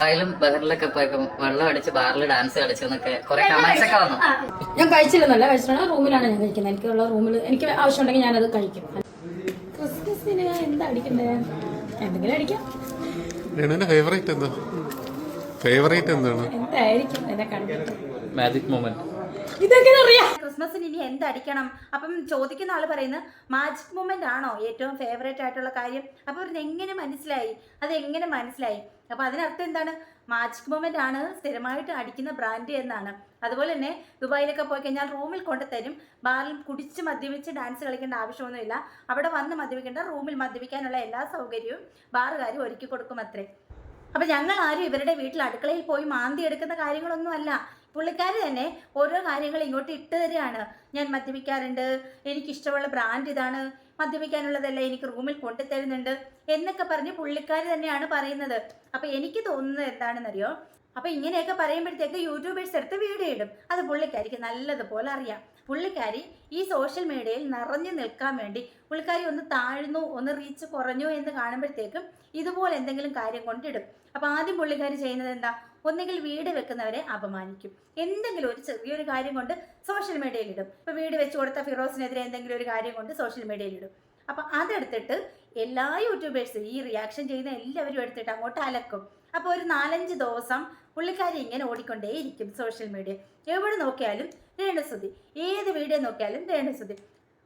ആയാലും ബഹറിലൊക്കെ പോയപ്പോ വെള്ളം അടിച്ച് ബാറിൽ ഡാൻസ് കളിച്ചെന്നൊക്കെ കുറെ കമന്റ്സ് ഒക്കെ വന്നു. ഞാൻ കഴിച്ചില്ലെന്നല്ല, കഴിച്ചിട്ടാണ് റൂമിലാണ് ഞാൻ കഴിക്കുന്നത്. എനിക്കുള്ള റൂമിൽ എനിക്ക് ആവശ്യമുണ്ടെങ്കിൽ ഞാനത് കഴിക്കും. ക്രിസ്മസിന് ഞാൻ എന്താ അടിക്കണ്ടേ? എന്തെങ്കിലും അടിക്കാം. ഫേവറേറ്റ് എന്താണ്? എന്തായിരിക്കും എന്നെ കണ്ടിട്ട് മാജിക് മൊമെന്റ്. ഇതെങ്ങനെ അറിയാം? ക്രിസ്മസിന് ഇനി എന്തടിക്കണം? അപ്പം ചോദിക്കുന്ന ആള് പറയുന്നത് മാജിക് മൊമെന്റ് ആണോ ഏറ്റവും ഫേവറേറ്റ് ആയിട്ടുള്ള കാര്യം? അപ്പൊ എങ്ങനെ മനസ്സിലായി? അതെങ്ങനെ മനസ്സിലായി? അപ്പൊ അതിനർത്ഥം എന്താണ്? മാജിക് മൊമെന്റ് ആണ് സ്ഥിരമായിട്ട് അടിക്കുന്ന ബ്രാൻഡ് എന്നാണ്. അതുപോലെ തന്നെ ദുബായിലൊക്കെ പോയി കഴിഞ്ഞാൽ റൂമിൽ കൊണ്ടുതരും. ബാറിൽ കുടിച്ച് മദ്യപിച്ച് ഡാൻസ് കളിക്കേണ്ട ആവശ്യമൊന്നുമില്ല. അവിടെ വന്ന് മദ്യപിക്കേണ്ട, റൂമിൽ മദ്യപിക്കാനുള്ള എല്ലാ സൗകര്യവും ബാറുകാർ ഒരുക്കി കൊടുക്കും അത്രേ. അപ്പൊ ഞങ്ങൾ ആരും ഇവരുടെ വീട്ടിൽ അടുക്കളയിൽ പോയി മാന്തി എടുക്കുന്ന കാര്യങ്ങളൊന്നും അല്ല. പുള്ളിക്കാർ തന്നെ ഓരോ കാര്യങ്ങൾ ഇങ്ങോട്ട് ഇട്ട് തരികയാണ്. ഞാൻ മദ്യപിക്കാറുണ്ട്, എനിക്കിഷ്ടമുള്ള ബ്രാൻഡ് ഇതാണ്, മദ്യപിക്കാനുള്ളതല്ല എനിക്ക് റൂമിൽ കൊണ്ടുതരുന്നുണ്ട് എന്നൊക്കെ പറഞ്ഞ് പുള്ളിക്കാർ തന്നെയാണ് പറയുന്നത്. അപ്പൊ എനിക്ക് തോന്നുന്നത് എന്താണെന്നറിയോ? അപ്പൊ ഇങ്ങനെയൊക്കെ പറയുമ്പോഴത്തേക്ക് യൂട്യൂബേഴ്സ് എടുത്ത് വീഡിയോ ഇടും. അത് പുള്ളിക്കാരിക്ക് നല്ലതുപോലെ അറിയാം. പുള്ളിക്കാരി ഈ സോഷ്യൽ മീഡിയയിൽ നിറഞ്ഞു നിൽക്കാൻ വേണ്ടി പുള്ളിക്കാരി ഒന്ന് താഴ്ന്നു, ഒന്ന് റീച്ച് കുറഞ്ഞു എന്ന് കാണുമ്പോഴത്തേക്കും ഇതുപോലെ എന്തെങ്കിലും കാര്യം കൊണ്ടിടും. അപ്പൊ ആദ്യം പുള്ളിക്കാരി ചെയ്യുന്നത് എന്താ? ഒന്നുകിൽ വീട് വെക്കുന്നവരെ അപമാനിക്കും, എന്തെങ്കിലും ഒരു ചെറിയൊരു കാര്യം കൊണ്ട് സോഷ്യൽ മീഡിയയിൽ ഇടും. ഇപ്പൊ വീട് വെച്ച് കൊടുത്ത ഫിറോസിനെതിരെ എന്തെങ്കിലും ഒരു കാര്യം കൊണ്ട് സോഷ്യൽ മീഡിയയിൽ ഇടും. അപ്പൊ അതെടുത്തിട്ട് എല്ലാ യൂട്യൂബേഴ്സും, ഈ റിയാക്ഷൻ ചെയ്യുന്ന എല്ലാവരും എടുത്തിട്ട് അങ്ങോട്ട് അലക്കും. അപ്പോൾ ഒരു 4-5 ദിവസം പുള്ളിക്കാരി ഇങ്ങനെ ഓടിക്കൊണ്ടേയിരിക്കും സോഷ്യൽ മീഡിയ. എവിടെ നോക്കിയാലും രേണുസുതി, ഏത് വീഡിയോ നോക്കിയാലും രേണുസുതി.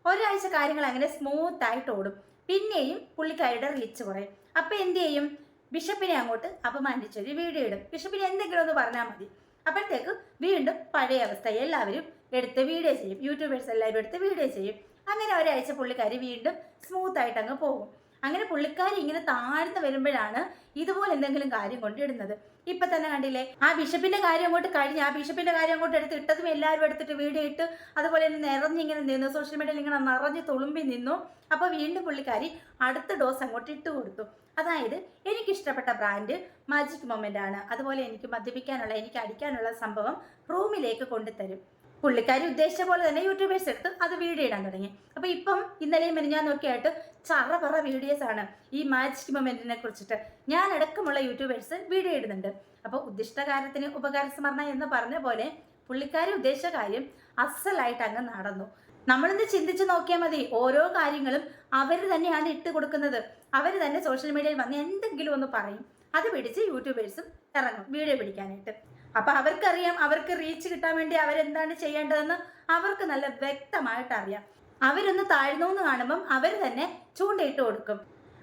ഒരാഴ്ച കാര്യങ്ങൾ അങ്ങനെ സ്മൂത്ത് ആയിട്ട് ഓടും. പിന്നെയും പുള്ളിക്കാരിയുടെ റീച്ച് കുറയും. അപ്പം എന്ത് ചെയ്യും? ബിഷപ്പിനെ അങ്ങോട്ട് അപമാനിച്ചൊരു വീഡിയോ ഇടും. ബിഷപ്പിനെ എന്തെങ്കിലും ഒന്ന് പറഞ്ഞാൽ മതി, അപ്പോഴത്തേക്ക് വീണ്ടും പഴയ അവസ്ഥ. എല്ലാവരും എടുത്ത് വീഡിയോ ചെയ്യും, യൂട്യൂബേഴ്സ് എല്ലാവരും എടുത്ത് വീഡിയോ ചെയ്യും. അങ്ങനെ ഒരാഴ്ച പുള്ളിക്കാരി വീണ്ടും സ്മൂത്ത് ആയിട്ട് അങ്ങ് പോകും. അങ്ങനെ പുള്ളിക്കാരി ഇങ്ങനെ താഴ്ന്നു വരുമ്പോഴാണ് ഇതുപോലെ എന്തെങ്കിലും കാര്യം കൊണ്ടിടുന്നത്. ഇപ്പൊ തന്നെ കണ്ടില്ലേ, ആ ബിഷപ്പിന്റെ കാര്യം അങ്ങോട്ട് കഴിഞ്ഞ്, ആ ബിഷപ്പിന്റെ കാര്യം അങ്ങോട്ട് എടുത്ത് ഇട്ടതും എല്ലാവരും എടുത്തിട്ട് വീഡിയോ ഇട്ട് അതുപോലെ തന്നെ നിറഞ്ഞിങ്ങനെ നിന്നു, സോഷ്യൽ മീഡിയയിൽ ഇങ്ങനെ നിറഞ്ഞ് തുളുമ്പി നിന്നു. അപ്പൊ വീണ്ടും പുള്ളിക്കാരി അടുത്ത ഡോസ് അങ്ങോട്ട് ഇട്ട് കൊടുത്തു. അതായത് എനിക്കിഷ്ടപ്പെട്ട ബ്രാൻഡ് മാജിക് മൊമെന്റ് ആണ്, അതുപോലെ എനിക്ക് മദ്യപിക്കാനുള്ള, എനിക്ക് അടിക്കാനുള്ള സംഭവം റൂമിലേക്ക് കൊണ്ടുതരും. പുള്ളിക്കാരി ഉദ്ദേശിച്ച പോലെ തന്നെ യൂട്യൂബേഴ്സ് എടുത്ത് അത് വീഡിയോ ഇടാൻ തുടങ്ങി. അപ്പൊ ഇപ്പം ഇന്നലെയും മെനഞ്ഞാൻ നോക്കിയായിട്ട് ചറപറ വീഡിയോസ് ആണ് ഈ മാജിക് മൊമെന്റിനെ കുറിച്ചിട്ട്. ഞാൻ അടക്കമുള്ള യൂട്യൂബേഴ്സ് വീഡിയോ ഇടുന്നുണ്ട്. അപ്പൊ ഉദ്ദിഷ്ട കാര്യത്തിന് ഉപകാരസ്മരണ എന്ന് പറഞ്ഞ പോലെ പുള്ളിക്കാരി ഉദ്ദേശിച്ച കാര്യം അസലായിട്ട് അങ്ങ് നടന്നു. നമ്മളിന്ന് ചിന്തിച്ച് നോക്കിയാൽ മതി, ഓരോ കാര്യങ്ങളും അവർ തന്നെയാണ് ഇട്ട് കൊടുക്കുന്നത്. അവർ തന്നെ സോഷ്യൽ മീഡിയയിൽ വന്ന് എന്തെങ്കിലും ഒന്ന് പറയും, അത് പിടിച്ച് യൂട്യൂബേഴ്സും ഇറങ്ങും വീഡിയോ പിടിക്കാനായിട്ട്. അപ്പൊ അവർക്കറിയാം, അവർക്ക് റീച്ച് കിട്ടാൻ വേണ്ടി അവരെന്താണ് ചെയ്യേണ്ടതെന്ന് അവർക്ക് നല്ല വ്യക്തമായിട്ട് അറിയാം. അവരൊന്ന് താഴ്ന്നു എന്ന് കാണുമ്പം അവർ തന്നെ ചൂണ്ടയിട്ട് കൊടുക്കും.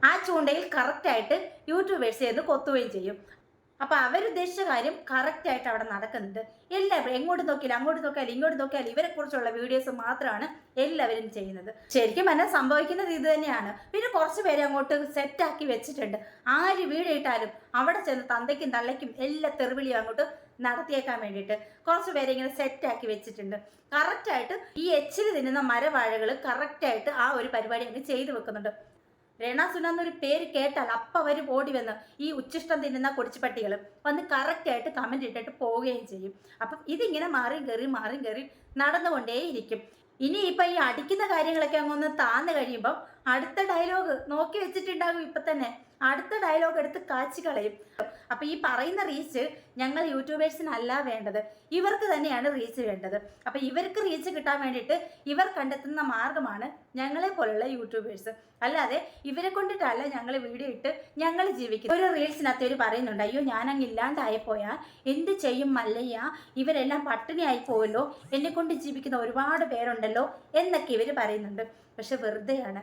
ആ ചൂണ്ടയിൽ കറക്റ്റായിട്ട് യൂട്യൂബേഴ്സ് ചെയ്ത് കൊത്തുകയും ചെയ്യും. അപ്പൊ അവരുദ്ദേശിച്ച കാര്യം കറക്റ്റായിട്ട് അവിടെ നടക്കുന്നുണ്ട്. എല്ലാവരും എങ്ങോട്ട് നോക്കിയാലും, അങ്ങോട്ട് നോക്കിയാലും, ഇങ്ങോട്ട് നോക്കിയാലും ഇവരെ കുറിച്ചുള്ള വീഡിയോസ് മാത്രമാണ് എല്ലാവരും ചെയ്യുന്നത്. ശരിക്കും പറഞ്ഞാൽ സംഭവിക്കുന്നത് ഇത് തന്നെയാണ്. പിന്നെ കുറച്ച് പേരെ അങ്ങോട്ട് സെറ്റാക്കി വെച്ചിട്ടുണ്ട്. ആര് വീഡിയോ ഇട്ടാലും അവിടെ ചെന്ന് തന്തയ്ക്കും തള്ളയ്ക്കും എല്ലാ തെറിവിളിയും അങ്ങോട്ട് നടത്തിയേക്കാൻ വേണ്ടിയിട്ട് കുറച്ച് പേരെ ഇങ്ങനെ സെറ്റാക്കി വെച്ചിട്ടുണ്ട്. കറക്റ്റായിട്ട് ഈ എച്ചിൽ തിന്നുന്ന മരവാഴകൾ കറക്റ്റായിട്ട് ആ ഒരു പരിപാടി അങ്ങ് ചെയ്തു വെക്കുന്നുണ്ട്. രേണാസുന എന്നൊരു പേര് കേട്ടാൽ അപ്പം അവർ ഓടി വന്ന് ഈ ഉച്ചിഷ്ടം തിന്നുന്ന കൊടിച്ചുപട്ടികൾ വന്ന് കറക്റ്റായിട്ട് കമന്റ് ഇട്ടിട്ട് പോവുകയും ചെയ്യും. അപ്പം ഇതിങ്ങനെ മാറി കയറി നടന്നുകൊണ്ടേയിരിക്കും. ഇനി ഇപ്പം ഈ അടിക്കുന്ന കാര്യങ്ങളൊക്കെ അങ്ങൊന്ന് താന്ന് കഴിയുമ്പം അടുത്ത ഡയലോഗ് നോക്കി വെച്ചിട്ടുണ്ടാകും. ഇപ്പം തന്നെ അടുത്ത ഡയലോഗ് എടുത്ത് കാച്ചി കളയും. അപ്പം ഈ പറയുന്ന റീച്ച് ഞങ്ങൾ യൂട്യൂബേഴ്സിനല്ല വേണ്ടത്, ഇവർക്ക് തന്നെയാണ് റീച്ച് വേണ്ടത്. അപ്പം ഇവർക്ക് റീച്ച് കിട്ടാൻ വേണ്ടിയിട്ട് ഇവർ കണ്ടെത്തുന്ന മാർഗമാണ് ഞങ്ങളെ പോലുള്ള യൂട്യൂബേഴ്സ്. അല്ലാതെ ഇവരെ കൊണ്ടിട്ടല്ല ഞങ്ങൾ വീഡിയോ ഇട്ട് ഞങ്ങൾ ജീവിക്കും. ഒരു റീൽസിനകത്ത് ഇവർ പറയുന്നുണ്ട്, അയ്യോ ഞാനങ്ങ് ഇല്ലാണ്ടായിപ്പോയാൽ എന്ത് ചെയ്യും മല്ലയ്യ, ഇവരെല്ലാം പട്ടിണിയായി പോവല്ലോ, എന്നെ കൊണ്ട് ജീവിക്കുന്ന ഒരുപാട് പേരുണ്ടല്ലോ എന്നൊക്കെ ഇവർ പറയുന്നുണ്ട്. പക്ഷെ വെറുതെയാണ്.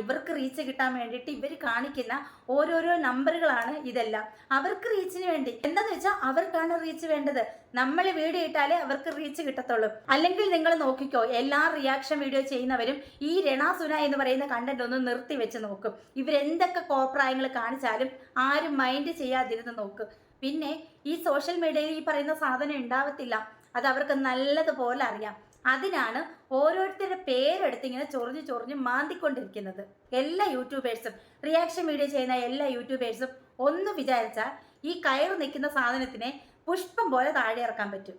ഇവർക്ക് റീച്ച് കിട്ടാൻ വേണ്ടിയിട്ട് ഇവർ കാണിക്കുന്ന ഓരോരോ നമ്പറുകളാണ് ഇതെല്ലാം. അവർക്ക് റീച്ചിന് വേണ്ടി എന്താന്ന് വെച്ചാൽ അവർക്കാണ് റീച്ച് വേണ്ടത്. നമ്മൾ വീഡിയോ ഇട്ടാലേ അവർക്ക് റീച്ച് കിട്ടത്തുള്ളൂ. അല്ലെങ്കിൽ നിങ്ങൾ നോക്കിക്കോ, എല്ലാ റിയാക്ഷൻ വീഡിയോ ചെയ്യുന്നവരും ഈ രേണാസുന എന്ന് പറയുന്ന കണ്ടന്റ് ഒന്ന് നിർത്തി വെച്ച് നോക്കും. ഇവരെന്തൊക്കെ കോപ്രായങ്ങൾ കാണിച്ചാലും ആരും മൈൻഡ് ചെയ്യാതിരുന്ന് നോക്കും. പിന്നെ ഈ സോഷ്യൽ മീഡിയയിൽ ഈ പറയുന്ന സാധനം ഉണ്ടാവത്തില്ല, അത് അവർക്ക് നല്ലതുപോലെ അറിയാം. അതിനാണ് ഓരോരുത്തരുടെ പേരെടുത്ത് ഇങ്ങനെ ചൊറിഞ്ഞ് മാന്തിക്കൊണ്ടിരിക്കുന്നത്. എല്ലാ യൂട്യൂബേഴ്സും, റിയാക്ഷൻ വീഡിയോ ചെയ്യുന്ന എല്ലാ യൂട്യൂബേഴ്സും ഒന്ന് വിചാരിച്ചാൽ ഈ കയറ് നിൽക്കുന്ന സാധനത്തിനെ പുഷ്പം പോലെ താഴെ ഇറക്കാൻ പറ്റും.